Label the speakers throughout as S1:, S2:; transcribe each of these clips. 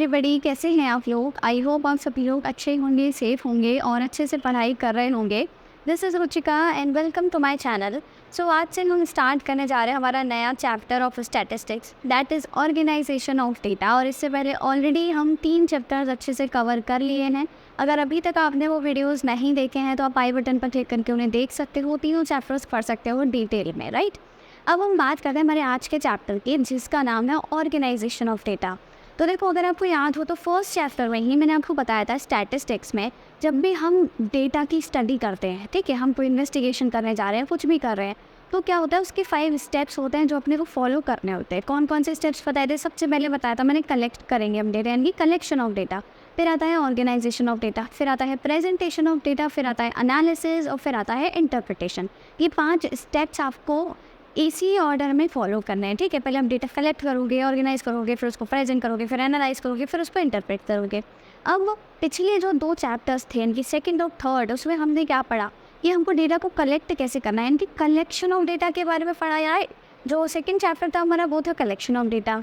S1: Everybody, कैसे हैं आप लोग। आई होप आप सभी लोग अच्छे होंगे, सेफ होंगे और अच्छे से पढ़ाई कर रहे होंगे। This is Ruchika and welcome to my channel. So आज से हम स्टार्ट करने जा रहे हैं हमारा नया chapter of statistics, that is organisation of data. और इससे पहले ऑलरेडी हम 3 चैप्टर्स अच्छे से कवर कर लिए हैं। अगर अभी तक आपने वो वीडियोज़ नहीं देखे हैं तो आप आई बटन पर क्लिक करके उन्हें देख सकते हो। तीनों चैप्टर्स पढ़ सकते हो डिटेल में, राइट। अब हम बात करते हैं हमारे आज के चैप्टर की, जिसका नाम है ऑर्गेनाइजेशन ऑफ डेटा। तो देखो, अगर आपको याद हो तो फर्स्ट चैप्टर में ही मैंने आपको बताया था स्टैटिस्टिक्स में जब भी हम डेटा की स्टडी करते हैं, ठीक है, हम कोई इन्वेस्टिगेशन करने जा रहे हैं, कुछ भी कर रहे हैं, तो क्या होता है उसके 5 स्टेप्स होते हैं जो अपने को फॉलो करने होते हैं। कौन कौन से स्टेप्स बताए थे? सबसे पहले बताया था मैंने कलेक्ट करेंगे हम डेटा, यानी कलेक्शन ऑफ डेटा। फिर आता है ऑर्गेनाइजेशन ऑफ डेटा, फिर आता है प्रेजेंटेशन ऑफ डेटा, फिर आता है एनालिसिस और फिर आता है इंटरप्रिटेशन। ये 5 स्टेप्स आपको इसी ऑर्डर में फॉलो करना है, ठीक है। पहले आप डेटा कलेक्ट करोगे, ऑर्गेनाइज करोगे, फिर उसको प्रेजेंट करोगे, फिर एनालाइज करोगे, फिर उसको इंटरप्रेट करोगे। अब पिछले जो 2 चैप्टर्स थे, इनकी सेकंड और थर्ड, उसमें हमने क्या पढ़ा कि हमको डेटा को कलेक्ट कैसे करना है, इनकी कलेक्शन ऑफ डेटा के बारे में पढ़ा यार। जो सेकंड चैप्टर था हमारा वो था collection of data.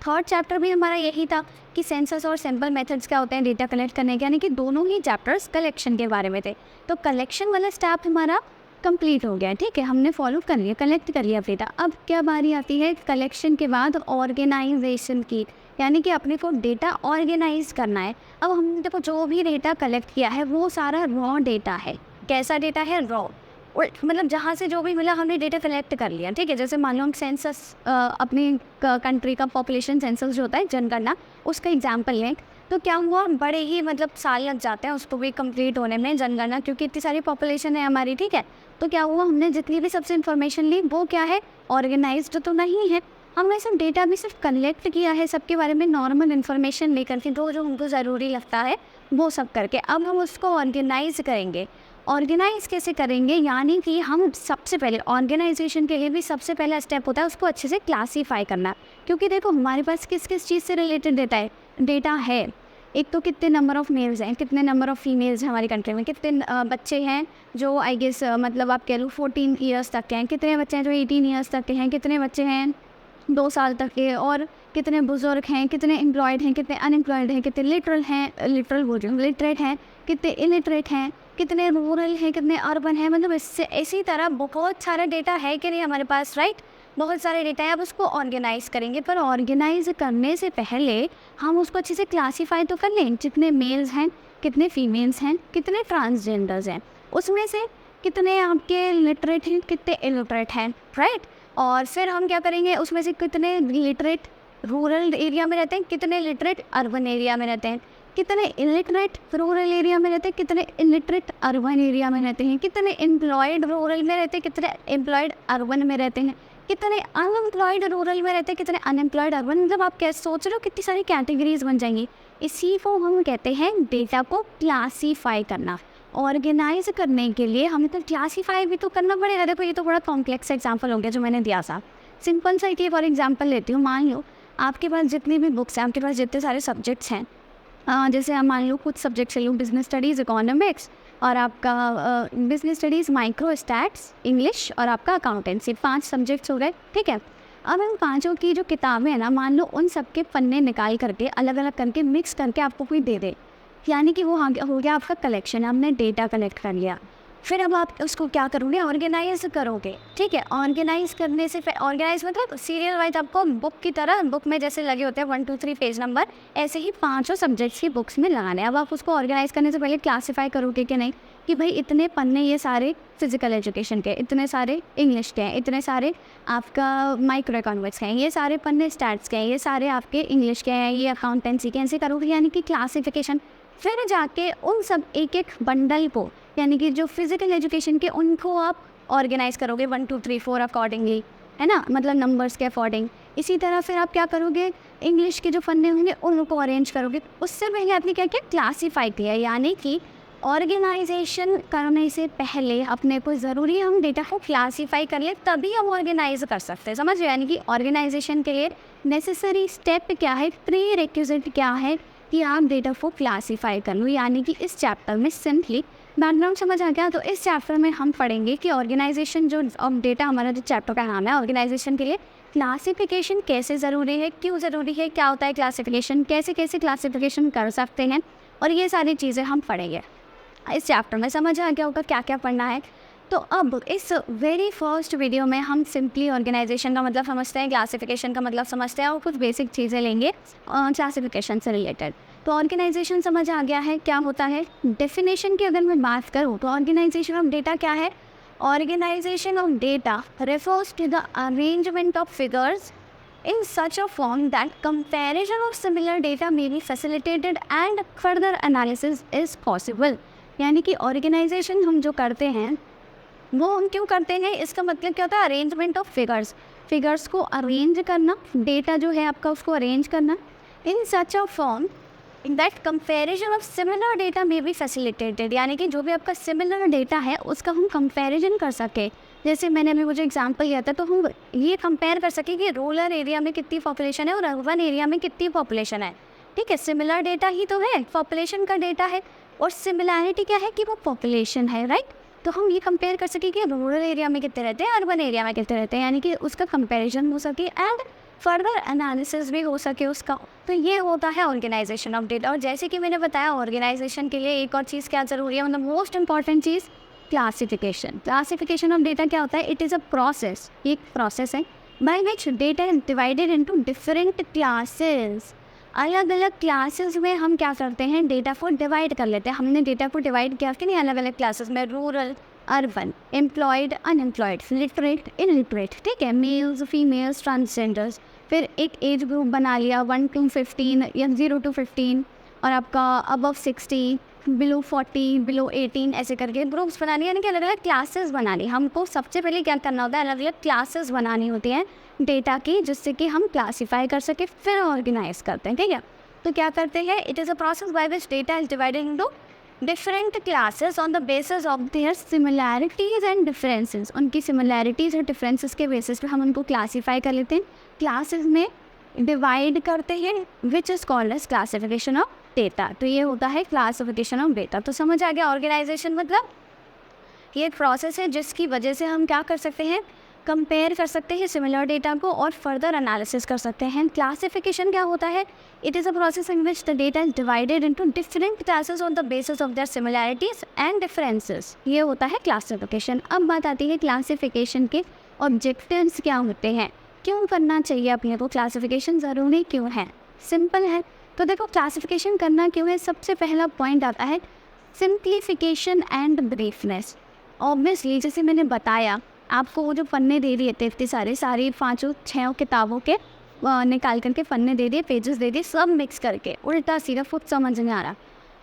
S1: Third chapter भी हमारा यही था कि सेंसस और सैम्पल मेथड्स क्या होते हैं डेटा कलेक्ट करने के, यानी कि दोनों ही चैप्टर्स कलेक्शन के बारे में थे। तो कलेक्शन वाला स्टेप हमारा कंप्लीट हो गया, ठीक है, हमने फॉलो कर लिया, कलेक्ट कर लिया डेटा। अब क्या बारी आती है कलेक्शन के बाद ऑर्गेनाइजेशन की, यानी कि अपने को डेटा ऑर्गेनाइज करना है। अब हमने देखो जो भी डेटा कलेक्ट किया है वो सारा रॉ डेटा है। कैसा डेटा है? रॉ। मतलब जहाँ से जो भी मिला हमने डेटा कलेक्ट कर लिया, ठीक है। जैसे मान लो हम सेंसस, अपनी कंट्री का पॉपुलेशन सेंसस जो होता है जनगणना, उसका एग्जाम्पल लें तो क्या हुआ, बड़े ही मतलब साल लग जाते हैं उसको भी कंप्लीट होने में, जनगणना, क्योंकि इतनी सारी पॉपुलेशन है हमारी, ठीक है। तो क्या हुआ, हमने जितनी भी सबसे इन्फॉर्मेशन ली वो क्या है, ऑर्गेनाइज्ड तो नहीं है। हमने सब डेटा भी सिर्फ कलेक्ट किया है सबके बारे में, नॉर्मल इन्फॉर्मेशन लेकर के, जो हमको ज़रूरी लगता है वो सब करके। अब हम उसको ऑर्गेनाइज करेंगे। ऑर्गेनाइज कैसे करेंगे, यानी कि हम सबसे पहले ऑर्गेनाइजेशन के लिए भी सबसे पहला स्टेप होता है उसको अच्छे से क्लासीफाई करना। क्योंकि देखो हमारे पास किस किस चीज़ से रिलेटेड डेटा है। एक तो कितने नंबर ऑफ़ मेल्स हैं, कितने नंबर ऑफ़ फीमेल्स हैं हमारी कंट्री में, कितने बच्चे हैं जो आई गेस मतलब आप कह लो 14 ईयर्स तक के हैं, कितने बच्चे हैं जो 18 ईयर्स तक के हैं, कितने बच्चे हैं 2 साल तक के, और कितने बुजुर्ग हैं, कितने एम्प्लॉयड हैं, कितने अनएम्प्लॉयड हैं, कितने लिटरेट हैं, कितने इलिटरेट हैं, कितने रूरल हैं, कितने अर्बन हैं। मतलब इससे इसी तरह बहुत सारा डेटा है कि नहीं हमारे पास, राइट। बहुत सारे डेटा है। अब उसको ऑर्गेनाइज करेंगे, पर ऑर्गेनाइज करने से पहले हम उसको अच्छे से क्लासीफाई तो कर लें, जितने मेल्स हैं, कितने फीमेल्स हैं, कितने ट्रांसजेंडर्स हैं, उसमें से कितने आपके लिटरेट हैं, कितने इलिटरेट हैं, राइट। और फिर हम क्या करेंगे, उसमें से कितने लिटरेट रूरल एरिया में रहते हैं, कितने लिटरेट अर्बन एरिया में रहते हैं, कितने इलिटरेट रूरल एरिया में रहते हैं, कितने इलिटरेट अर्बन एरिया में रहते हैं, कितने एम्प्लॉयड रूरल में रहते हैं, कितने एम्प्लॉयड अर्बन में रहते हैं, कितने अनएम्प्लॉयड रूरल में रहते हैं, कितने अनएम्प्लॉयड अर्बन। मतलब आप क्या सोच रहे हो, कितनी सारी कैटेगरीज बन जाएंगी। इसी को हम कहते हैं डेटा को क्लासीफाई करना। ऑर्गेनाइज करने के लिए हमें तो क्लासीफाई भी तो करना पड़ेगा। देखो ये तो बड़ा कॉम्प्लेक्स एग्जाम्पल हो गया जो मैंने दिया था। सिंपल सा एक और एग्जाम्पल लेती हूँ। मान लो आपके पास जितनी भी बुक्स हैं, आपके पास जितने सारे सब्जेक्ट्स हैं, जैसे हम मान लो कुछ सब्जेक्ट्स ले लो, बिजनेस स्टडीज़, इकोनॉमिक्स, और आपका business studies, micro stats, English और आपका अकाउंटेंसी, 5 सब्जेक्ट्स हो गए, ठीक है। अब इन 5 की जो किताबें हैं ना, मान लो उन सब के पन्ने निकाल करके अलग अलग करके मिक्स करके आपको कोई दे दे, यानी कि वो हो गया आपका कलेक्शन, हमने डेटा कलेक्ट कर लिया। फिर अब आप उसको क्या करोगे, ऑर्गेनाइज करोगे, ठीक है। ऑर्गेनाइज करने से फिर ऑर्गेनाइज मतलब सीरियल वाइज आपको बुक की तरह, बुक में जैसे लगे होते हैं 1 2 3 पेज नंबर, ऐसे ही 5 सब्जेक्ट्स की बुक्स में लगाने। अब आप उसको ऑर्गेनाइज करने से पहले क्लासीफाई करोगे कि नहीं, कि भाई इतने पन्ने ये सारे फिजिकल एजुकेशन के, इतने सारे इंग्लिश के हैं, इतने सारे आपका माइक्रो इकोनॉमिक्स के हैं, ये सारे पन्ने स्टैट्स के हैं, ये सारे आपके इंग्लिश के हैं, ये अकाउंटेंसी के, ऐसे करोगे, यानी कि क्लासीफिकेशन। फिर जाके उन सब एक एक बंडल को, यानी कि जो फिजिकल एजुकेशन के, उनको आप ऑर्गेनाइज करोगे 1 2 3 4 अकॉर्डिंगली, है ना, मतलब नंबर्स के अकॉर्डिंग। इसी तरह फिर आप क्या करोगे, इंग्लिश के जो पन्ने होंगे उनको अरेंज करोगे। उससे पहले आपने क्या किया, क्लासीफाई किया, यानी कि ऑर्गेनाइजेशन करने से पहले अपने को ज़रूरी हम डेटा को क्लासीफाई कर ले, तभी हम ऑर्गेनाइज कर सकते हैं, समझ रहे। यानी कि ऑर्गेनाइजेशन के लिए नेसेसरी स्टेप क्या है, प्री रिक्विजिट क्या है कि आप डेटा को क्लासीफाई कर लो। यानी कि इस चैप्टर में सिंपली बैकग्राउंड समझ आ गया। तो इस चैप्टर में हम पढ़ेंगे कि ऑर्गेनाइजेशन जो ऑफ डेटा, हमारा जो चैप्टर का नाम है ऑर्गेनाइजेशन के लिए क्लासिफिकेशन कैसे ज़रूरी है, क्यों ज़रूरी है, क्या होता है क्लासिफिकेशन, कैसे कैसे क्लासिफिकेशन कर सकते हैं, और ये सारी चीज़ें हम पढ़ेंगे इस चैप्टर में। समझ आ गया होगा क्या क्या पढ़ना है। तो अब इस वेरी फर्स्ट वीडियो में हम सिंपली ऑर्गेनाइजेशन का मतलब समझते हैं, क्लासिफिकेशन का मतलब समझते हैं और कुछ बेसिक चीज़ें लेंगे क्लासिफिकेशन से रिलेटेड। तो ऑर्गेनाइजेशन समझ आ गया है क्या होता है। डेफिनेशन की अगर मैं बात करूँ तो ऑर्गेनाइजेशन ऑफ डेटा क्या है। Organisation of data refers to the arrangement of figures in such a form that comparison of similar data may be facilitated and further analysis is possible। यानी कि ऑर्गेनाइजेशन हम जो करते हैं वो हम क्यों करते हैं, इसका मतलब क्या होता है, अरेंजमेंट ऑफ फिगर्स, फिगर्स को अरेंज करना, डेटा जो है आपका उसको अरेंज करना in such a form that comparison of similar data में बी फैसिलिटेटेड। यानी कि जो भी आपका सिमिलर डेटा है उसका हम कंपैरिजन कर सके। जैसे मैंने अभी मुझे एग्जांपल दिया था, तो हम ये कंपेयर कर सकें कि रूरल एरिया में कितनी पॉपुलेशन है और अर्बन एरिया में कितनी पॉपुलेशन है। ठीक है, सिमिलर डेटा ही तो है, पॉपुलेशन का डेटा है, और सिमिलैरिटी क्या है कि वो पॉपुलेशन है, राइट। तो हम ये कंपेयर कर सकें कि रूरल एरिया में कितने रहते हैं, अर्बन एरिया में कितने रहते हैं, यानी कि उसका कंपैरिजन हो सके एंड फर्दर एनालिसिस भी हो सके उसका। तो ये होता है ऑर्गेनाइजेशन ऑफ डेटा। और जैसे कि मैंने बताया ऑर्गेनाइजेशन के लिए एक और चीज़ क्या ज़रूरी है, मतलब most important cheese classification. Classification of data क्या होता है, इट इज़ अ प्रोसेस, एक प्रोसेस है by which data is divided into different classes. अलग अलग क्लासेस में हम क्या करते हैं, डेटा को डिवाइड कर लेते हैं। हमने डेटा को डिवाइड किया कि नहीं अलग अलग क्लासेस में, rural, urban, employed, unemployed, literate, illiterate, ठीक है, मेल्स, फीमेल्स, ट्रांसजेंडर्स। फिर एक एज ग्रुप बना लिया 1 to 15 या 0 to 15, और आपका अबव 60, बिलो 40, बिलो 18, ऐसे करके ग्रुप्स बना लिए, यानी कि अलग अलग क्लासेस बना ली। हमको सबसे पहले क्या करना होता है, अलग अलग क्लासेस बनानी होती हैं डेटा की, जिससे कि हम क्लासीफाई कर सके, फिर ऑर्गेनाइज करते हैं। ठीक है, तो क्या करते हैं, it is a process by which data is divided into different classes on the basis of their similarities and differences. उनकी सिमिलैरिटीज़ और डिफरेंसेस के बेसिस पे हम उनको क्लासीफाई कर लेते हैं, क्लासेस में डिवाइड करते हैं, which is called as classification of data. तो ये होता है क्लासिफिकेशन ऑफ डेटा। तो समझ आ गया, ऑर्गेनाइजेशन मतलब ये एक प्रोसेस है जिसकी वजह से हम क्या कर सकते हैं, कंपेयर कर सकते हैं सिमिलर डेटा को और फर्दर एनालिसिस कर सकते हैं। क्लासिफिकेशन क्या होता है, it is a process in which the data is divided into different classes on the basis of their similarities and differences. ये होता है क्लासिफिकेशन। अब बात आती है क्लासिफिकेशन के ऑब्जेक्टिव्स क्या होते हैं, क्यों करना चाहिए अपने को, क्लासिफिकेशन ज़रूरी क्यों है। सिंपल है, तो देखो क्लासिफिकेशन करना क्यों है, सबसे पहला पॉइंट आता है सिंप्लीफिकेशन एंड ब्रीफनेस। ऑब्वियसली जैसे मैंने बताया आपको, वो जो पन्ने दे दिए थे इतने सारी 5-6 किताबों के निकाल करके पन्ने दे दिए, पेजेस दे दिए, सब मिक्स करके उल्टा सीधा खुद समझ नहीं आ रहा,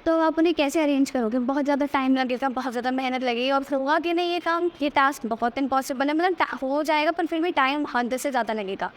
S1: तो आप उन्हें कैसे अरेंज करोगे, बहुत ज़्यादा टाइम लगेगा, बहुत ज़्यादा मेहनत लगेगी, और फिर होगा कि नहीं ये काम, ये टास्क बहुत इम्पॉसिबल है, मतलब हो जाएगा पर फिर भी टाइम हद से ज़्यादा लगेगा।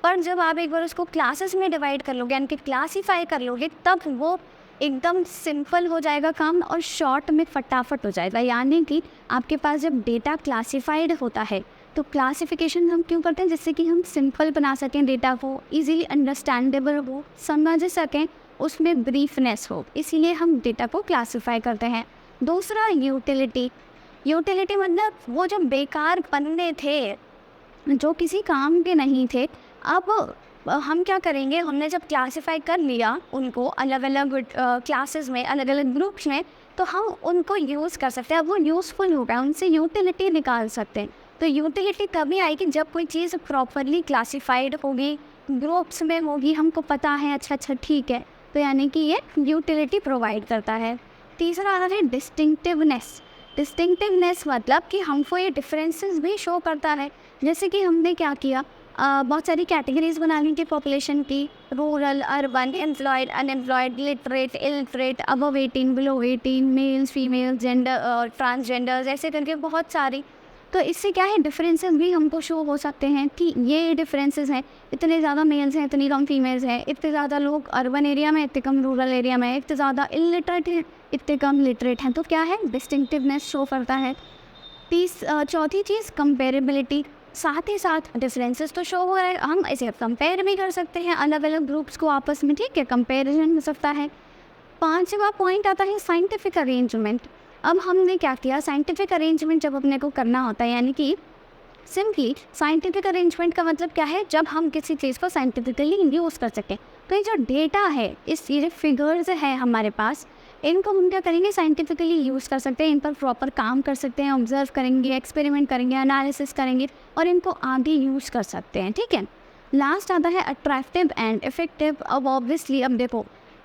S1: पर जब आप एक बार उसको क्लासेस में डिवाइड कर लोगे, यानी कि क्लासीफाई कर लोगे, तब वो एकदम सिंपल हो जाएगा काम और शॉर्ट में फटाफट हो जाएगा। यानी कि आपके पास जब डेटा क्लासीफाइड होता है, तो क्लासिफिकेशन हम क्यों करते हैं, जिससे कि हम सिंपल बना सकें डेटा को, इजीली अंडरस्टैंडेबल हो, समझ सकें, उसमें ब्रीफनेस हो, इसीलिए हम डेटा को क्लासीफाई करते हैं। दूसरा यूटिलिटी। यूटिलिटी मतलब वो जो बेकार पन्ने थे, जो किसी काम के नहीं थे, अब हम क्या करेंगे, हमने जब क्लासीफाई कर लिया उनको अलग अलग क्लासेस में, अलग अलग ग्रुप्स में, तो हम उनको यूज़ कर सकते हैं। अब वो यूज़फुल हो गया, उनसे यूटिलिटी निकाल सकते हैं। तो यूटिलिटी तभी आएगी जब कोई चीज़ प्रॉपरली क्लासीफाइड होगी, ग्रुप्स में होगी, हमको पता है, अच्छा ठीक है, तो यानी कि ये यूटिलिटी प्रोवाइड करता है। तीसरा आता है डिस्टिंक्टिवनेस। डिस्टिंक्टिवनेस मतलब कि हमको ये डिफरेंसेस भी शो करता है। जैसे कि हमने क्या किया, बहुत सारी कैटेगरीज बना ली थी पॉपुलेशन की, rural, urban, employed, unemployed, literate, illiterate, above 18, below 18, males, females, gender, transgenders, ऐसे करके बहुत सारी। तो इससे क्या है, डिफरेंसेस भी हमको शो हो सकते हैं कि ये डिफरेंसेस हैं, इतने ज़्यादा मेल्स हैं, इतनी कम फीमेल्स हैं, इतने ज़्यादा लोग अर्बन एरिया में, इतने कम रूरल एरिया में, इतने ज़्यादा इलिटरेट हैं, इतने कम लिटरेट हैं। तो क्या है, डिस्टिंक्टिवनेस शो करता है। चौथी चीज़ कंपेरेबिलिटी। साथ ही साथ डिफरेंसेस तो शो हो रहा है, हम इसे कंपेयर भी कर सकते हैं अलग अलग ग्रुप्स को आपस में, ठीक है, कंपेरिजन हो सकता है। पांचवा पॉइंट आता है साइंटिफिक अरेंजमेंट। अब हमने क्या किया, साइंटिफिक अरेंजमेंट जब अपने को करना होता है, यानी कि सिंपली साइंटिफिक अरेंजमेंट का मतलब क्या है, जब हम किसी चीज़ को साइंटिफिकली यूज़ कर सकें। तो ये जो डेटा है, इस ये जो फिगर्स है हमारे पास, इनको हम क्या करेंगे, साइंटिफिकली यूज़ कर सकते हैं, इन पर प्रॉपर काम कर सकते हैं, ऑब्जर्व करेंगे, एक्सपेरिमेंट करेंगे, एनालिसिस करेंगे और इनको आगे यूज़ कर सकते हैं। ठीक है, लास्ट आता है अट्रैक्टिव एंड इफेक्टिव। अब ऑब्वियसली अब देखो,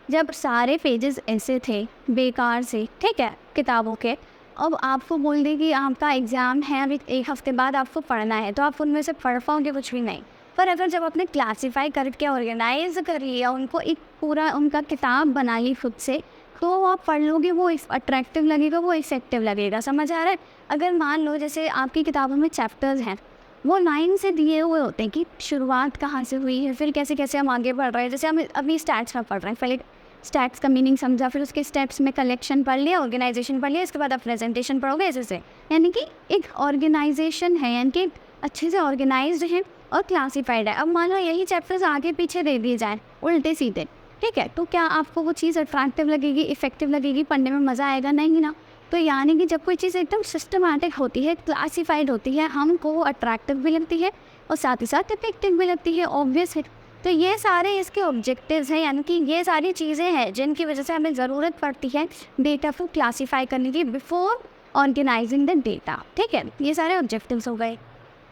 S1: जब सारे पेजेस ऐसे थे बेकार से, ठीक है, किताबों के, अब आपको बोल दे कि आपका एग्ज़ाम है, अभी 1 हफ्ते बाद आपको पढ़ना है, तो आप उनमें से पढ़ पाओगे कुछ भी नहीं। पर अगर जब आपने क्लासीफाई करके ऑर्गेनाइज कर लिया, उनको एक पूरा उनका किताब बना ली खुद से, तो आप पढ़ लोगे, वो अट्रैक्टिव लगेगा, वो इफेक्टिव लगेगा। समझ आ रहा है? अगर मान लो जैसे आपकी किताबों में चैप्टर्स हैं, वो लाइन से दिए हुए होते हैं कि शुरुआत कहाँ से हुई है, फिर कैसे कैसे हम आगे बढ़ रहे हैं। जैसे हम अभी स्टैट्स में पढ़ रहे हैं, पहले स्टैट्स का मीनिंग समझा, फिर उसके स्टेप्स में कलेक्शन पढ़ लिया, ऑर्गेनाइजेशन पढ़ लिया, इसके बाद आप प्रेजेंटेशन पढ़ोगे ऐसे से। यानी कि एक ऑर्गेनाइजेशन है, यानी कि अच्छे से ऑर्गेनाइज्ड है और क्लासीफाइड है। अब मान लो यही चैप्टर्स आगे पीछे दे दिए जाए उल्टे सीधे, ठीक है, तो क्या आपको वो चीज़ अट्रैक्टिव लगेगी, इफेक्टिव लगेगी, पढ़ने में मज़ा आएगा? नहीं ना। तो यानी कि जब कोई चीज़ एकदम सिस्टमैटिक होती है, क्लासीफाइड होती है, हमको वो अट्रैक्टिव भी लगती है और साथ ही साथ इफेक्टिव भी लगती है, ऑब्वियस है। तो ये सारे इसके ऑब्जेक्टिव्स हैं, यानी कि ये सारी चीज़ें हैं जिनकी वजह से हमें ज़रूरत पड़ती है डेटा को क्लासीफाई करने की बिफोर ऑर्गेनाइजिंग द डेटा। ठीक है, ये सारे ऑब्जेक्टिव्स हो गए।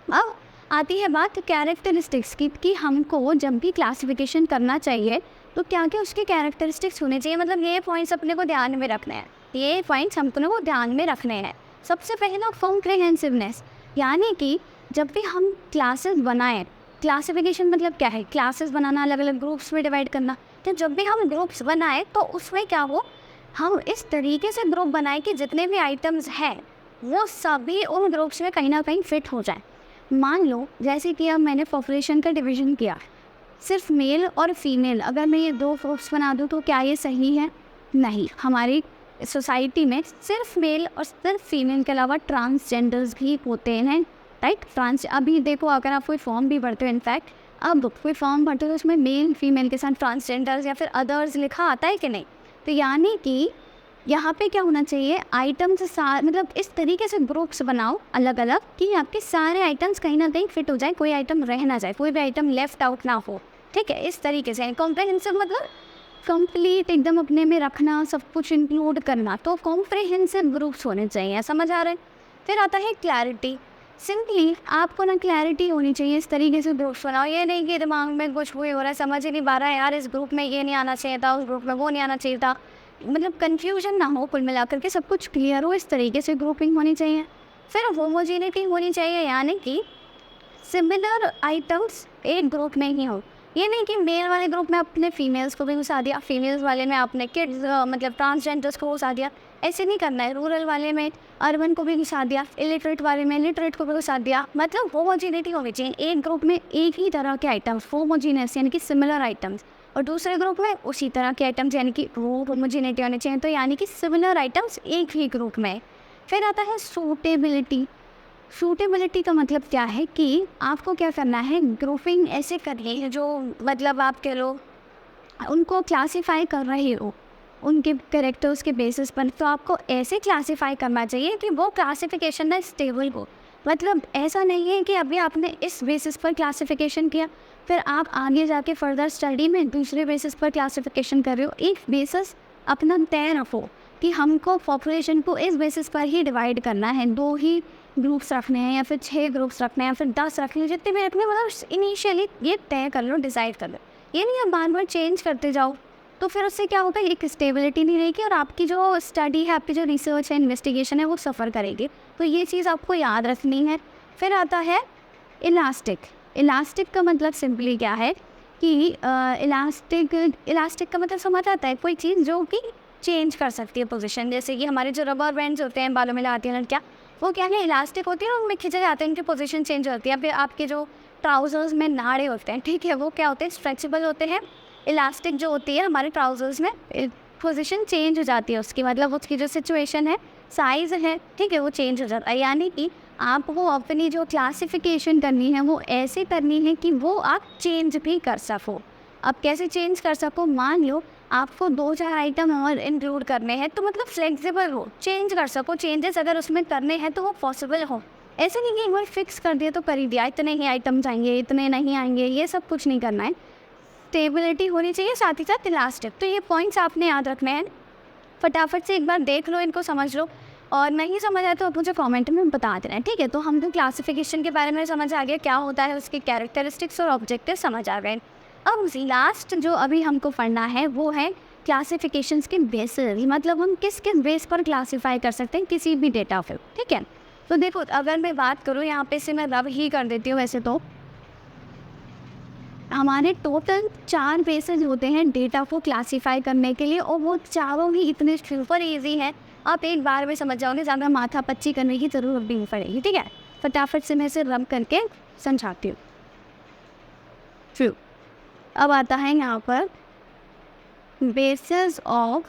S1: अब आती है बात कैरेक्टरिस्टिक्स की कि हमको जब भी क्लासिफिकेशन करना चाहिए तो क्या क्या उसके कैरेक्टरिस्टिक्स होने चाहिए। मतलब ये पॉइंट्स अपने को ध्यान में रखने हैं, ये पॉइंट्स हमको को ध्यान में रखने हैं। सबसे पहला कॉम्प्रिहेंसिवनेस, यानी कि जब भी हम क्लासेस बनाएं, क्लासिफिकेशन मतलब क्या है, क्लासेस बनाना, अलग अलग ग्रुप्स में डिवाइड करना। तो जब भी हम ग्रुप्स बनाएं तो उसमें क्या हो, हम इस तरीके से ग्रुप बनाएं कि जितने भी आइटम्स हैं वो सभी उन ग्रुप्स में कहीं ना कहीं फिट हो जाए। मान लो जैसे कि अब मैंने पॉपुलेशन का डिवीज़न किया, सिर्फ मेल और फीमेल, अगर मैं ये 2 ग्रुप्स बना दूँ तो क्या ये सही है? नहीं। हमारी सोसाइटी में सिर्फ मेल और सिर्फ फीमेल के अलावा ट्रांसजेंडर्स भी होते हैं, राइट। अभी देखो, अगर आप कोई फॉर्म भी भरते हो, इनफैक्ट अब कोई फॉर्म भरते हो तो उसमें मेल फीमेल के साथ ट्रांसजेंडर्स या फिर अदर्स लिखा आता है कि नहीं? तो यानी कि यहाँ पे क्या होना चाहिए, आइटम्स मतलब इस तरीके से ग्रुप्स बनाओ अलग अलग कि आपके सारे आइटम्स कहीं ना कहीं फिट हो जाए, कोई आइटम रह ना जाए, कोई भी आइटम लेफ्ट आउट ना हो। ठीक है, इस तरीके से कॉम्प्रिहेंसिव मतलब कंप्लीट एकदम अपने में रखना, सब कुछ इंक्लूड करना। तो कॉम्प्रिहेंसिव ग्रुप्स होने चाहिए, समझ आ रहे हैं? फिर आता है क्लैरिटी। सिंपली आपको ना क्लैरिटी होनी चाहिए, इस तरीके से ग्रुप्स बनाओ। ये नहीं कि दिमाग में कुछ हुए हो रहा है, समझ ही नहीं पा रहा है, यार इस ग्रुप में ये नहीं आना चाहिए था, उस ग्रुप में वो नहीं आना चाहिए था, मतलब कन्फ्यूजन ना हो, कुल मिलाकर के सब कुछ क्लियर हो, इस तरीके से ग्रुपिंग होनी चाहिए। फिर होमोजेनिटी होनी चाहिए, यानी कि सिमिलर आइटम्स एक ग्रुप में ही हो। ये नहीं कि मेल वाले ग्रुप में अपने फीमेल्स को भी घुसा दिया, फीमेल्स वाले में अपने किड्स मतलब ट्रांसजेंडर्स को घुसा दिया, ऐसे नहीं करना है। रूरल वाले में अर्बन को भी घुसा दिया, इलिटरेट वाले में लिटरेट को भी घुसा दिया। मतलब होमोजेनिटी होनी चाहिए, एक ग्रुप में एक ही तरह के आइटम्स, होमोजीनियस यानी कि सिमिलर आइटम्स, और दूसरे ग्रुप में उसी तरह के आइटम्स यानी कि होमोजेनिटी होनी चाहिए। तो यानी कि सिमिलर आइटम्स एक ही ग्रुप में। फिर आता है सूटेबिलिटी। सूटेबिलिटी का मतलब क्या है कि आपको क्या करना है, ग्रुपिंग ऐसे करनी है जो मतलब आप कह लो उनको क्लासीफाई कर रहे हो उनके कैरेक्टर्स के बेसिस पर, तो आपको ऐसे क्लासीफाई करना चाहिए कि वो क्लासिफिकेशन ना स्टेबल हो। मतलब ऐसा नहीं है कि अभी आपने इस बेसिस पर क्लासिफिकेशन किया, फिर आप आगे जाके फर्दर स्टडी में दूसरे बेसिस पर क्लासिफिकेशन कर रहे हो। एक बेसिस अपना तय रखो कि हमको पॉपुलेशन को इस बेसिस पर ही डिवाइड करना है, 2 ही ग्रुप्स रखने हैं या फिर 6 ग्रुप्स रखने हैं या फिर 10 रखने हैं, जितने भी रखने, मतलब इनिशियली ये तय कर लो, डिसाइड कर लो। ये नहीं आप बार बार चेंज करते जाओ, तो फिर उससे क्या होगा, एक स्टेबिलिटी नहीं रहेगी और आपकी जो स्टडी है, आपकी जो रिसर्च है, इन्वेस्टिगेशन है, वो सफ़र करेगी। तो ये चीज़ आपको याद रखनी है। फिर आता है इलास्टिक। इलास्टिक का मतलब सिंपली क्या है कि इलास्टिक का मतलब समझ आता है कोई चीज़ जो कि चेंज कर सकती है पोजीशन। जैसे कि हमारे जो रबर बैंड्स होते हैं बालों में लगाती हैं लड़कियाँ, वो क्या है, इलास्टिक होती है, उनमें खिंचे जाते हैं, उनकी पोजीशन चेंज होती है। फिर आपके जो ट्राउजर्स में नाड़े होते हैं, ठीक है, वो क्या होते हैं, स्ट्रेचेबल होते हैं। इलास्टिक जो होती है हमारे ट्राउजर्स में, पोजीशन चेंज हो जाती है उसकी, मतलब उसकी जो सिचुएशन है, साइज़ है, ठीक है, वो चेंज हो जाता है। यानी कि आपको अपनी जो क्लासिफिकेशन करनी है वो ऐसे करनी है कि वो आप चेंज भी कर सको। अब कैसे चेंज कर सको, मान लो आपको 2-4 आइटम और इंक्लूड करने हैं, तो मतलब फ्लेक्सिबल हो, चेंज कर सको, चेंजेस अगर उसमें करने हैं तो वो पॉसिबल हो। ऐसे नहीं कि एक बार फिक्स कर दिया तो कर ही दिया, इतने ही आइटम्स आएंगे, इतने नहीं आएंगे, ये सब कुछ नहीं करना है। स्टेबिलिटी होनी चाहिए, साथ ही साथ लास्ट स्टेप। तो ये पॉइंट्स आपने याद रखने हैं। फटाफट से एक बार देख लो, इनको समझ लो, और नहीं समझ आया तो आप मुझे कमेंट में बता देना है, ठीक है। तो हम तो क्लासिफिकेशन के बारे में समझ आ गया, क्या होता है, उसके कैरेक्टरिस्टिक्स और ऑब्जेक्टिव समझ आ गए। अब लास्ट जो अभी हमको पढ़ना है वो है क्लासिफिकेशंस के बेसिस, मतलब हम किस किस बेस पर क्लासीफाई कर सकते हैं किसी भी डेटा को, ठीक है। तो देखो, अगर मैं बात करूँ यहाँ पे से मैं रब ही कर देती हूँ, वैसे तो हमारे टोटल 4 बेसिस होते हैं डेटा को क्लासीफाई करने के लिए, और वो चारों ही इतने सुपर ईजी हैं, आप एक बार में समझ जाओगे, ज़्यादा माथा पच्ची करने की ज़रूरत भी नहीं पड़ेगी, ठीक है। फटाफट से मैं इसे रब करके समझाती हूँ। ट्रू। अब आता है यहाँ पर basis of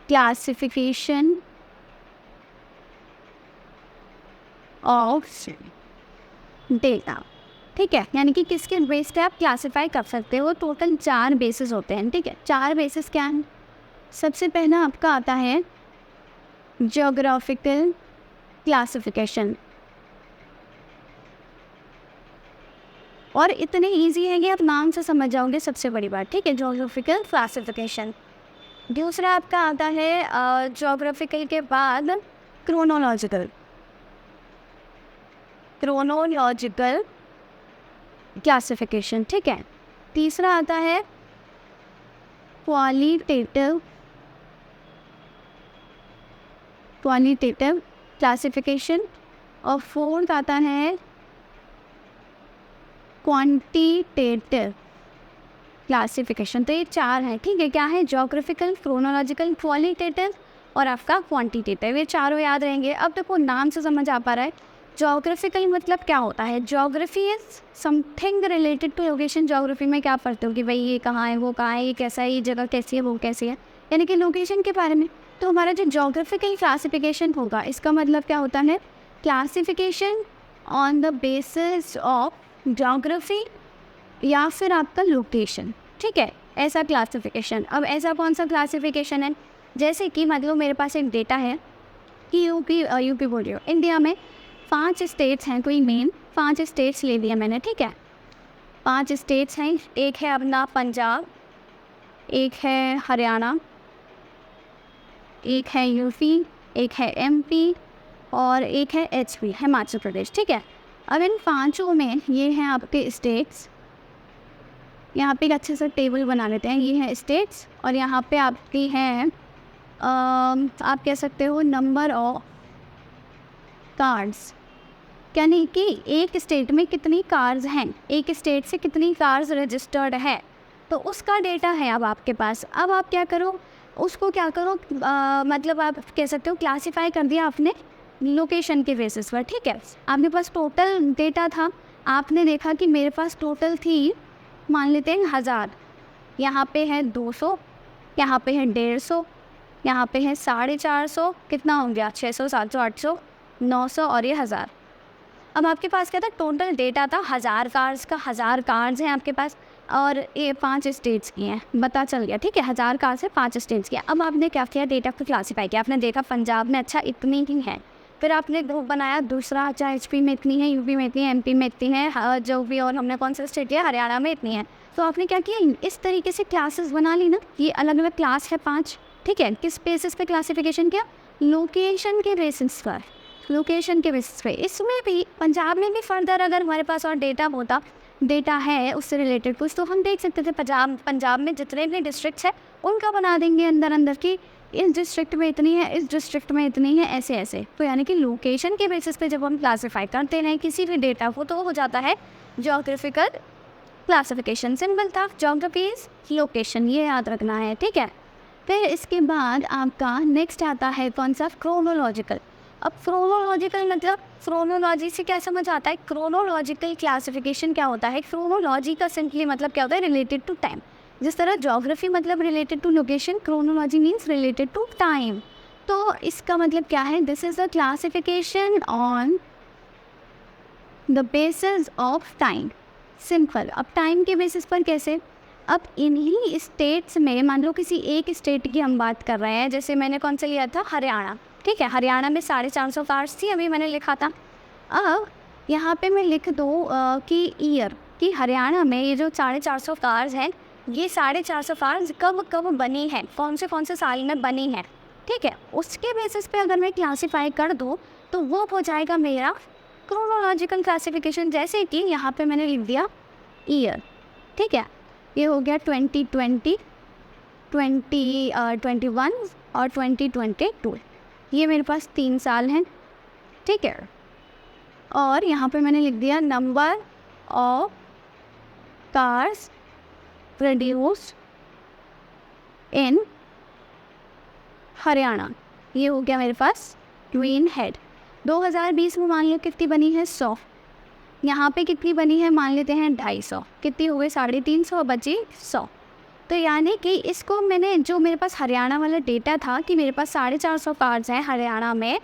S1: classification of data, ठीक है। यानी कि किसके बेस पे आप क्लासिफाई कर सकते हो। टोटल 4 बेसिस होते हैं, ठीक है। 4 बेसिस क्या हैं? सबसे पहला आपका आता है ज्योग्राफिकल क्लासिफिकेशन, और इतने इजी है कि आप नाम से समझ जाओगे, सबसे बड़ी बात, ठीक है। Geographical classification. दूसरा आपका आता है ज्योग्राफिकल के बाद क्रोनोलॉजिकल क्लासिफिकेशन, ठीक है। तीसरा आता है क्वालिटेटिव क्लासिफिकेशन, और फोर्थ आता है क्वांटिटेटिव क्लासिफिकेशन। तो ये 4 है, ठीक है। क्या है? ज्योग्राफिकल, क्रोनोलॉजिकल, क्वालिटेटिव और आपका क्वांटिटेटिव, ये चारों याद रहेंगे। अब देखो, नाम से समझ आ पा रहा है। ज्योग्राफिकल मतलब क्या होता है? Geography is something related to location. Geography में क्या पढ़ते हो कि भाई ये कहाँ है, वो कहाँ है, ये कैसा है, ये जगह कैसी है, वो कैसी है, यानी कि लोकेशन के बारे में। तो हमारा जो ज्योग्राफिकल क्लासिफिकेशन होगा, इसका मतलब क्या होता है? Classification on the basis of geography या फिर आपका लोकेशन, ठीक है, ऐसा क्लासिफिकेशन। अब ऐसा कौन सा क्लासिफिकेशन है? जैसे कि मतलब मेरे पास एक डेटा है कि यूपी बोल रही हो, इंडिया में 5 स्टेट्स हैं, कोई मेन 5 स्टेट्स ले लिया मैंने, ठीक है। 5 स्टेट्स हैं, एक है अपना पंजाब, एक है हरियाणा, एक है यूपी, एक है एमपी और एक है एचपी, हिमाचल प्रदेश, ठीक है। अब इन 5 में ये हैं आपके स्टेट्स। यहाँ पे एक अच्छे से टेबल बना लेते हैं। ये है स्टेट्स और यहाँ पे आपकी हैं आप कह सकते हो नंबर ऑफ कार्ड्स, यानी कि एक स्टेट में कितनी कार्स हैं, एक स्टेट से कितनी कार्स रजिस्टर्ड है, तो उसका डेटा है अब आपके पास। अब आप क्या करो, उसको क्या करो, मतलब आप कह सकते हो क्लासीफाई कर दिया आपने लोकेशन के बेसिस पर, ठीक है। आपके पास टोटल डेटा था, आपने देखा कि मेरे पास टोटल थी, मान लेते हैं 1000, यहाँ पे है 200, यहाँ पे है 150, यहाँ पे है 450, कितना हो गया 600, 700, 800, 900 और ये 1000। अब आपके पास क्या था? टोटल डेटा था 1000 कार्स का, 1000 कार्स हैं आपके पास और ये 5 स्टेट्स की हैं, पता चल गया, ठीक है। 1000 कार्स है, 5 स्टेट्स की। अब आपने क्या किया? डेटा को क्लासीफाई किया। आपने देखा पंजाब में अच्छा इतनी ही है, फिर आपने ग्रुप बनाया दूसरा, अच्छा एचपी में इतनी है, यूपी में इतनी है, एमपी में इतनी है, जो भी, और हमने कौन सा स्टेट लिया, हरियाणा में इतनी है। तो आपने क्या किया? इस तरीके से क्लासेस बना ली ना, ये अलग अलग क्लास है 5, ठीक है। किस बेसिस पे क्लासिफिकेशन किया? लोकेशन के बेसिस पर, लोकेशन के बेसिस पे। इसमें भी पंजाब में भी फर्दर अगर हमारे पास और डेटा है उससे रिलेटेड कुछ, तो हम देख सकते थे पंजाब में जितने भी डिस्ट्रिक्ट्स हैं उनका बना देंगे अंदर की, इस डिस्ट्रिक्ट में इतनी है, इस डिस्ट्रिक्ट में इतनी है, ऐसे ऐसे। तो यानी कि लोकेशन के बेसिस पे जब हम क्लासीफाई करते हैं किसी भी डेटा को, तो हो जाता है ज्योग्राफिकल क्लासिफिकेशन। सिंपल था, ज्योग्राफी इज लोकेशन, ये याद रखना है, ठीक है। फिर इसके बाद आपका नेक्स्ट आता है कौन सा? क्रोनोलॉजिकल। अब क्रोनोलॉजिकल मतलब क्रोनोलॉजी से क्या समझ आता है? क्रोनोलॉजिकल क्लासिफिकेशन क्या होता है? क्रोनोलॉजी का सिंपली मतलब क्या होता है? Related to time. जिस तरह ज्योग्राफी मतलब related to location, chronology means related to time. तो इसका मतलब क्या है? This is the classification on the basis of time. Simple. अब टाइम के बेसिस पर कैसे? अब इन्हीं स्टेट्स में मान लो किसी एक स्टेट की हम बात कर रहे हैं, जैसे मैंने कौन सा लिया था, हरियाणा, ठीक है। हरियाणा में 450 कार्स थी, अभी मैंने लिखा था। अब यहाँ पे मैं लिख दूँ कि ईयर, कि हरियाणा में ये जो 450 कार्स हैं, ये 450 कार्स कब कब बनी हैं, कौन से साल में बनी हैं, ठीक है। उसके बेसिस पे अगर मैं क्लासीफाई कर दूँ तो वो हो जाएगा मेरा क्रोनोलॉजिकल क्लासिफिकेशन। जैसे कि यहाँ पे मैंने लिख दिया ईयर, ठीक है। ये हो गया 2020, 2021 और 2022, ये मेरे पास 3 साल हैं, ठीक है। और यहाँ पे मैंने लिख दिया number of cars produced in Haryana, ये हो गया मेरे पास क्वीन हेड। 2020 में मान लो कितनी बनी है, 100। यहाँ पे कितनी बनी है, मान लेते हैं 250, कितनी हो गई 350, बची 100। तो यानी कि इसको मैंने, जो मेरे पास हरियाणा वाला डेटा था कि मेरे पास 450 कार्ड्स हैं हरियाणा में,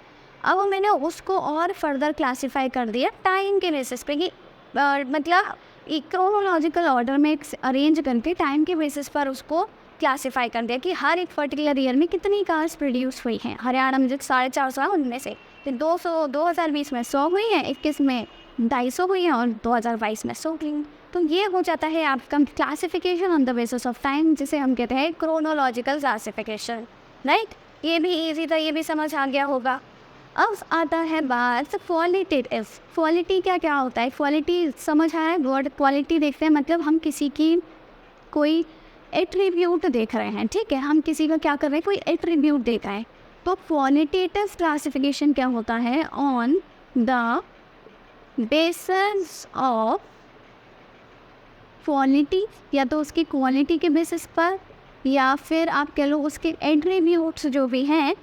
S1: अब मैंने उसको और फर्दर क्लासीफाई कर दिया टाइम के बेसिस पे, कि मतलब एक क्रोनोलॉजिकल ऑर्डर में अरेंज करके टाइम के बेसिस पर उसको क्लासीफाई कर दिया कि हर एक पर्टिकुलर ईयर में कितनी कार्स प्रोड्यूस हुई हैं। हरियाणा में जो 450 है उनमें से 2020 में 100 हुई हैं, 21 में 250 हुई हैं और 2022 में 100 हुई हैं। तो ये हो जाता है आपका classification on the basis of time, जिसे हम कहते हैं क्रोनोलॉजिकल क्लासिफिकेशन, राइट। ये भी ईजी था, ये भी समझ आ गया होगा। अब आता है बात क्वालिटेटिव। क्वालिटी क्या क्या होता है, क्वालिटी समझ आया है, वर्ड क्वालिटी देखते हैं, मतलब हम किसी की कोई एट्रीब्यूट देख रहे हैं, ठीक है। हम किसी का क्या कर रहे हैं, कोई एट्रीब्यूट देख रहे हैं। तो क्वालिटेटिव क्लासिफिकेशन क्या होता है, on the basis of quality, या तो उसकी क्वालिटी के बेसिस पर, या फिर आप कह लो उसके एट्रीब्यूट्स जो भी हैं,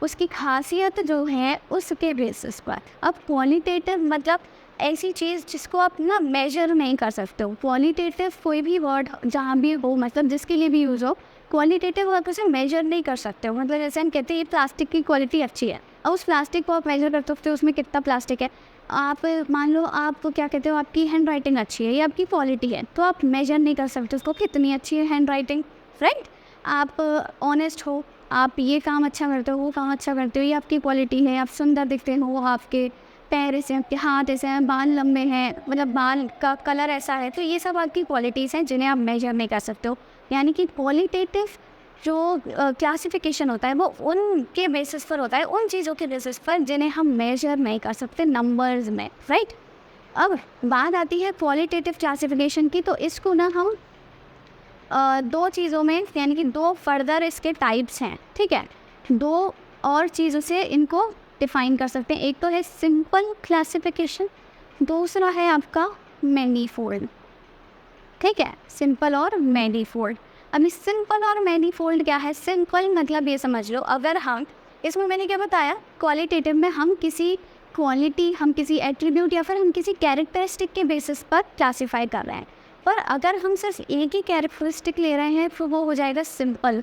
S1: उसकी खासियत जो है उसके बेसिस पर। अब क्वालिटेटिव मतलब ऐसी चीज़ जिसको आप ना मेजर नहीं कर सकते हो। क्वालिटेटिव कोई भी वर्ड जहाँ भी हो, मतलब जिसके लिए भी यूज़ हो, क्वालिटेटिव आप उसे मेजर नहीं कर सकते हो। मतलब जैसे हम कहते हैं ये प्लास्टिक की क्वालिटी अच्छी है, और उस प्लास्टिक को आप मेजर कर सकते हो उसमें कितना प्लास्टिक है। आप मान लो आप क्या कहते हो, आपकी हैंड राइटिंग अच्छी है, ये आपकी क्वालिटी है, तो आप मेजर नहीं कर सकते उसको कितनी अच्छी है हैंड राइटिंग, राइट। आप ऑनेस्ट हो, आप ये काम अच्छा करते हो, वो काम अच्छा करते हो, ये आपकी क्वालिटी है। आप सुंदर दिखते हो, आपके पैर ऐसे, आपके हाथ ऐसे हैं, बाल लंबे हैं, मतलब बाल का कलर ऐसा है, तो ये सब आपकी क्वालिटीज़ हैं जिन्हें आप मेजर नहीं कर सकते हो। यानी कि क्वालिटेटिव जो क्लासिफिकेशन होता है वो उनके बेसिस पर होता है, उन चीज़ों के बेसिस पर जिन्हें हम मेजर नहीं कर सकते नंबर्स में, राइट। अब बात आती है क्वालिटेटिव क्लासिफिकेशन की, तो इसको ना हम दो चीज़ों में, यानी कि 2 फर्दर इसके टाइप्स हैं, ठीक है। 2 और चीज़ों से इनको डिफ़ाइन कर सकते हैं। एक तो है सिंपल क्लासिफिकेशन, दूसरा है आपका मैनीफोल्ड, ठीक है। सिंपल और मैनीफोल्ड। अभी सिंपल और मैनीफोल्ड क्या है, सिंपल मतलब ये समझ लो, अगर हम इसमें मैंने क्या बताया, क्वालिटेटिव में हम किसी क्वालिटी, हम किसी एट्रीब्यूट या फिर हम किसी कैरेक्टरिस्टिक के बेसिस पर क्लासीफाई कर रहे हैं। पर अगर हम सिर्फ एक ही कैरेक्टरिस्टिक ले रहे हैं तो वो हो जाएगा सिंपल,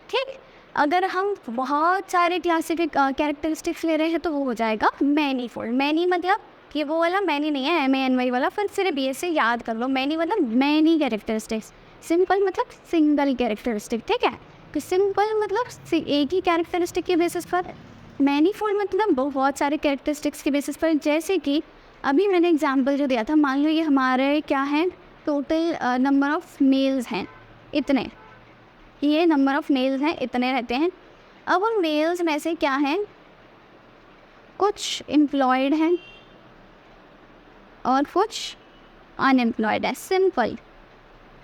S1: ठीक। अगर हम बहुत सारे क्लासिफिक कैरेक्टरिस्टिक्स ले रहे हैं तो वो हो जाएगा मैनीफोल्ड। मैनी मतलब ये वो वाला मैनी नहीं है, MANY वाला, फिर सिर्फ BS से याद कर लो। मैनी मतलब मैनी कैरेक्टरिस्टिक्स, सिंपल मतलब सिंगल कैरेक्टरिस्टिक, ठीक है। तो सिंपल मतलब एक ही कैरेक्टरिस्टिक के बेसिस पर, मैनीफोल्ड मतलब बहुत सारे कैरेक्टरिस्टिक्स के बेसिस पर। जैसे कि अभी मैंने एग्जांपल जो दिया था, मान लो ये हमारे क्या है, टोटल नंबर ऑफ़ मेल्स हैं इतने, ये नंबर ऑफ़ मेल्स हैं इतने रहते हैं। अब उन मेल्स में से क्या हैं, कुछ एम्प्लॉयड हैं और कुछ अनएम्प्लॉयड है। सिंपल,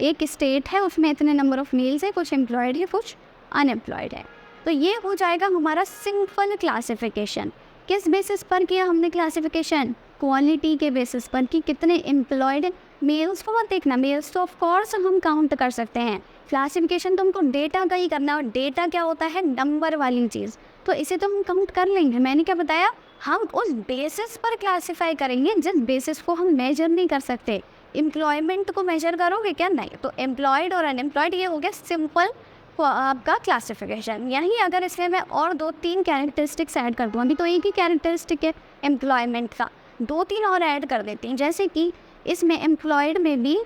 S1: एक स्टेट है उसमें इतने नंबर ऑफ़ मेल्स हैं, कुछ एम्प्लॉयड है कुछ अनएम्प्लॉयड है। तो ये हो जाएगा हमारा सिंपल क्लासिफिकेशन। किस बेसिस पर किया हमने क्लासिफिकेशन, क्वालिटी के बेसिस पर कि कितने एम्प्लॉयड। मेल्स को मत देखना, मेल्स तो ऑफ कोर्स हम काउंट कर सकते हैं। क्लासिफिकेशन तो हमको डेटा का ही करना, और डेटा क्या होता है, नंबर वाली चीज़, तो इसे तो हम काउंट कर लेंगे। मैंने क्या बताया, हम उस बेसिस पर क्लासीफाई करेंगे जिस बेसिस को हम मेजर नहीं कर सकते। एम्प्लॉयमेंट को मेजर करोगे क्या, नहीं। तो एम्प्लॉयड और अनएम्प्लॉयड ये हो गया सिंपल आपका क्लासिफिकेशन। यहीं अगर इसमें मैं और 2-3 कैरेक्टरिस्टिक्स ऐड कर दूँ, अभी तो एक ही कैरेक्टरिस्टिक है एम्प्लॉयमेंट का, 2-3 और ऐड कर देती हैं। जैसे कि इसमें एम्प्लॉयड में भी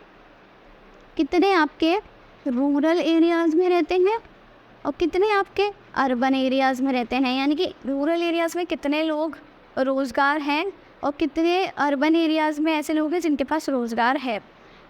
S1: कितने आपके रूरल एरियाज़ में रहते हैं और कितने आपके अर्बन एरियाज़ में रहते हैं, यानी कि रूरल एरियाज़ में कितने लोग रोज़गार हैं और कितने अर्बन एरियाज़ में ऐसे लोग हैं जिनके पास रोज़गार है।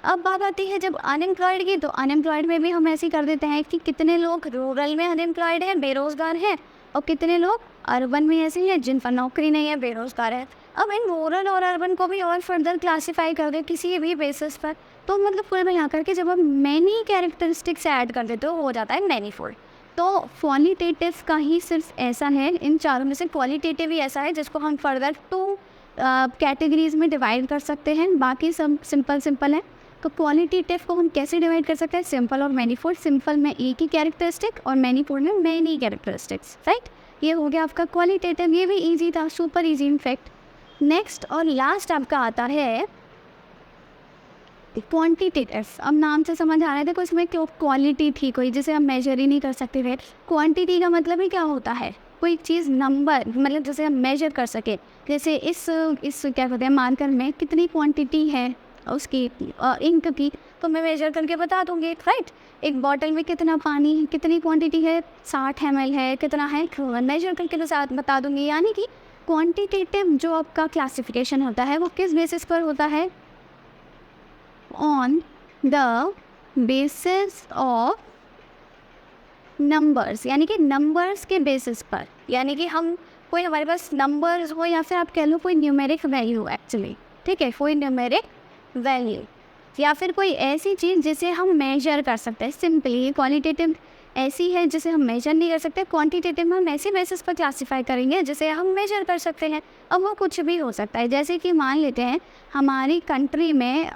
S1: अब बात आती है जब अनएम्प्लॉयड की, तो अनएम्प्लॉयड में भी हम ऐसे ही कर देते हैं कि कितने लोग रूरल में अनएम्प्लॉयड हैं, बेरोज़गार हैं, और कितने लोग अर्बन में ऐसे हैं जिन पर नौकरी नहीं है, बेरोज़गार है। अब इन रूरल और अर्बन को भी और फर्दर क्लासीफाई कर दे किसी भी बेसिस पर, तो मतलब कुल मिलाकर के जब हम मैनी कैरेक्टरिस्टिक्स ऐड कर देते हो जाता है मैनीफोल्ड। तो क्वालिटेटिव का ही सिर्फ ऐसा है, इन चारों में से क्वालिटेटिव ही ऐसा है जिसको हम फर्दर 2 कैटेगरीज में डिवाइड कर सकते हैं, बाकी सब सिंपल है। तो क्वालिटेटिव को हम कैसे डिवाइड कर सकते हैं, सिंपल और मैनीफोल्ड। सिंपल में एक ही कैरेक्टरिस्टिक और मैनीफोल्ड में मैनी कैरेक्टरिस्टिक्स, राइट। ये हो गया आपका क्वालिटेटिव, ये भी ईजी था, सुपर ईजी इनफैक्ट। नेक्स्ट और लास्ट आपका आता है क्वांटिटेटिव। अब नाम से समझ आ रहा था, कुछ में क्यों क्वालिटी थी कोई जिसे हम मेजर ही नहीं कर सकते थे। क्वांटिटी का मतलब ही क्या होता है, कोई चीज़ नंबर, मतलब जैसे हम मेजर कर सके। जैसे इस क्या कहते हैं, मार्कर में कितनी क्वांटिटी है उसकी इंक की, तो मैं मेजर करके बता दूँगी, राइट। एक बॉटल में कितना पानी है, कितनी क्वांटिटी है, 60 ml है, कितना है, मेजर करके तो साथ बता दूँगी। यानी कि क्वांटिटेटिव जो आपका क्लासिफिकेशन होता है वो किस बेसिस पर होता है, on the basis of numbers, यानी कि नंबर्स के बेसिस पर। यानी कि हम कोई हमारे पास नंबर्स हो या फिर आप कह लो कोई न्यूमेरिक वैल्यू एक्चुअली, ठीक है, कोई न्यूमेरिक वैल्यू या फिर कोई ऐसी चीज़ जिसे हम मेजर कर सकते हैं। सिंपली क्वालिटेटिव ऐसी है जिसे हम मेजर नहीं कर सकते, क्वांटिटेटिव में हम ऐसी बेसिस पर क्लासीफाई करेंगे जिसे हम मेजर कर सकते हैं। अब वो कुछ भी हो सकता है, जैसे कि मान लेते हैं हमारी कंट्री में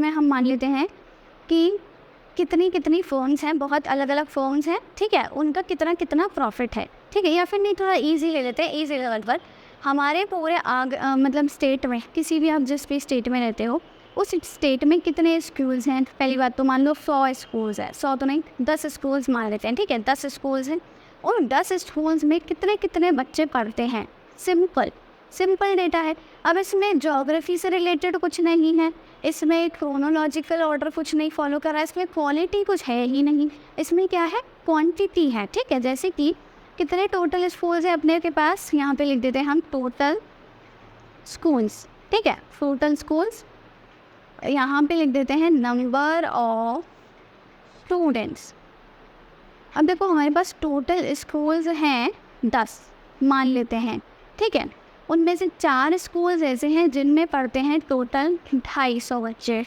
S1: हम मान लेते हैं कि कितनी फ़ोन्स हैं, बहुत अलग अलग फ़ोन्स हैं, ठीक है, उनका कितना प्रॉफिट है, ठीक है। या फिर नहीं, थोड़ा ईजी ले लेते हैं, ईजी लेवल पर हमारे पूरे मतलब स्टेट में, किसी भी आप जिस भी स्टेट में रहते हो उस स्टेट में कितने स्कूल्स हैं। पहली बात तो मान लो 100 स्कूल्स हैं, 100 तो नहीं, 10 स्कूल्स मान लेते हैं, ठीक है, 10 स्कूल्स हैं। उन 10 स्कूल्स में कितने बच्चे पढ़ते हैं, सिंपल डेटा है। अब इसमें ज्योग्राफी से रिलेटेड कुछ नहीं है, इसमें क्रोनोलॉजिकल ऑर्डर कुछ नहीं फॉलो कर रहा है, इसमें क्वालिटी कुछ है ही नहीं, इसमें क्या है, क्वांटिटी है, ठीक है। जैसे कि कितने टोटल स्कूल्स हैं अपने के पास, यहाँ पे लिख देते हैं हम टोटल स्कूल्स, ठीक है, टोटल स्कूल्स। यहाँ पे लिख देते हैं नंबर ऑफ स्टूडेंट्स। अब देखो हमारे पास टोटल स्कूल्स हैं 10 मान लेते हैं, ठीक है। उनमें से 4 स्कूल्स ऐसे हैं जिनमें पढ़ते हैं टोटल 250 बच्चे।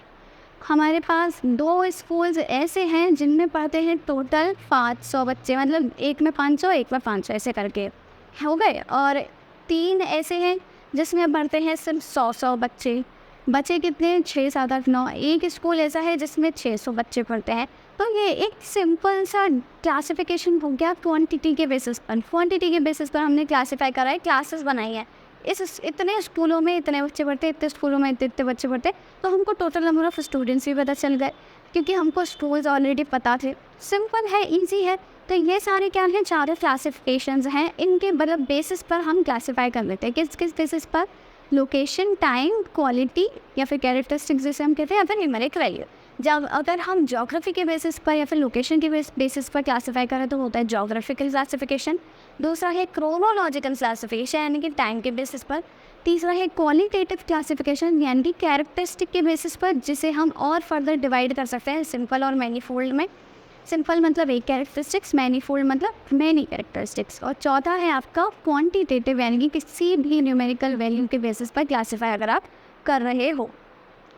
S1: हमारे पास 2 स्कूल्स ऐसे हैं जिनमें पढ़ते हैं टोटल 500 बच्चे, मतलब एक में 500 एक में 500 ऐसे करके हो गए। और 3 ऐसे हैं जिसमें पढ़ते हैं सिर्फ 100 बच्चे। बच्चे कितने, 6 7 8 9। एक स्कूल ऐसा है जिसमें 600 बच्चे पढ़ते हैं। तो ये एक सिंपल सा क्लासिफिकेशन हो गया क्वांटिटी के बेसिस पर। क्वांटिटी के बेसिस पर हमने क्लासीफाई करा है, क्लासेस बनाई है, इतने स्कूलों में इतने बच्चे पढ़ते, इतने स्कूलों में इतने बच्चे पढ़ते, तो हमको टोटल नंबर ऑफ स्टूडेंट्स भी पता चल गए क्योंकि हमको स्कूल्स ऑलरेडी पता थे। सिंपल है, इजी है। तो ये सारे क्या हैं, 4 क्लासिफिकेशंस हैं, इनके मतलब बेसिस पर हम क्लासीफाई कर लेते हैं। किस बेसिस पर, लोकेशन, टाइम, क्वालिटी या फिर कैरेक्टरिस्टिक्स जिसे हम कहते हैं, या फिर न्यूमेरिक वैल्यू। जब अगर हम ज्योग्राफी के बेसिस पर या फिर लोकेशन के बेसिस पर क्लासीफाई करें तो होता है ज्योग्राफिकल क्लासिफिकेशन। दूसरा है क्रोनोलॉजिकल क्लासिफिकेशन यानी कि टाइम के बेसिस पर। तीसरा है क्वालिटेटिव क्लासिफिकेशन यानी कि कैरेक्टरिस्टिक के बेसिस पर, जिसे हम और फर्दर डिवाइड कर सकते हैं सिंपल और मैनीफोल्ड में। सिंपल मतलब एक कैरेक्टरिस्टिक्स, मैनीफोल्ड मतलब मैनी कैरेक्टरिस्टिक्स। और चौथा है आपका क्वांटिटेटिव यानी कि किसी भी न्यूमेरिकल वैल्यू के बेसिस पर क्लासीफाई अगर आप कर रहे हो।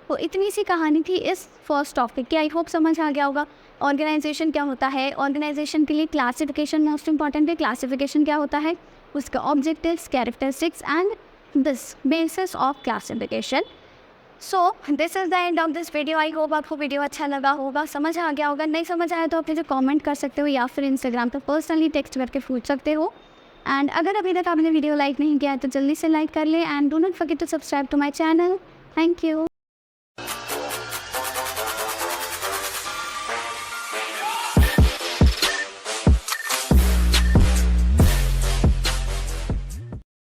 S1: तो इतनी सी कहानी थी इस फर्स्ट टॉपिक की। आई होप समझ आ गया होगा ऑर्गेनाइजेशन क्या होता है। ऑर्गेनाइजेशन के लिए क्लासिफिकेशन मोस्ट इंपॉर्टेंट है। क्लासिफिकेशन क्या होता है, उसका objectives, characteristics and this basis of classification. So this is the end of this video. I hope आपको वीडियो अच्छा लगा होगा, समझ आ गया होगा। नहीं समझ आया तो आप मुझे कमेंट कर सकते हो या फिर इंस्टाग्राम पर पर्सनली टेक्स्ट करके पूछ सकते हो। एंड अगर अभी तक आपने वीडियो लाइक नहीं किया है तो जल्दी से लाइक कर ले and do not forget to subscribe to my channel. Thank you.